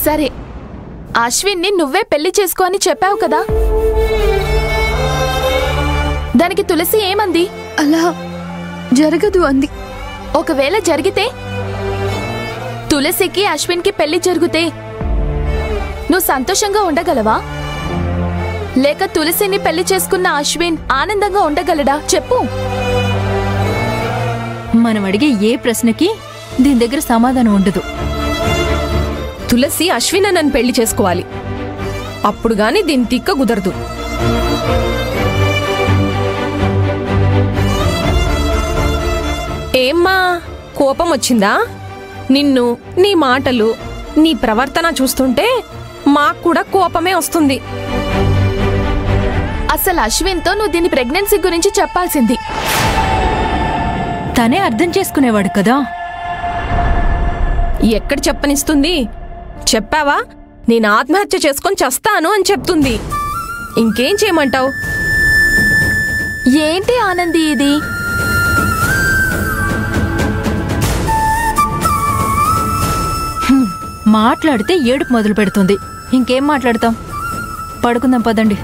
సరే, అశ్విన్ని నువ్వే పెళ్లి చేసుకో అని చెప్పావు కదా, దానికి తులసి ఏమంది? అలా జరగదు అంది. ఒకవేళ జరిగితే, తులసికి అశ్విన్కి పెళ్లి జరిగితే నువ్వు సంతోషంగా ఉండగలవా? లేక తులసిని పెళ్లి చేసుకున్న అశ్విన్ ఆనందంగా ఉండగలడా? చెప్పు. మనం అడిగే ఏ ప్రశ్నకి దీని దగ్గర సమాధానం ఉండదు. తులసి అశ్విన్ నన్ను పెళ్లి చేసుకోవాలి, అప్పుడు గాని దీని తిక్క కుదరదు. ఏమ్మా, కోపం వచ్చిందా? నిన్ను, నీ మాటలు, నీ ప్రవర్తన చూస్తుంటే మాకు కూడా కోపమే వస్తుంది. అసలు అశ్విన్తో నువ్వు దీని ప్రెగ్నెన్సీ గురించి చెప్పాల్సింది. తనే అర్థం చేసుకునేవాడు కదా. ఎక్కడ చెప్పనిస్తుంది? చెప్పావా? నేను ఆత్మహత్య చేసుకొని చస్తాను అని చెప్తుంది. ఇంకేం చేయమంటావు? ఏంటి ఆనంది ఇది? మాట్లాడితే ఏడుపు మొదలు పెడుతుంది. ఇంకేం మాట్లాడతాం? పడుకుందాం పదండి.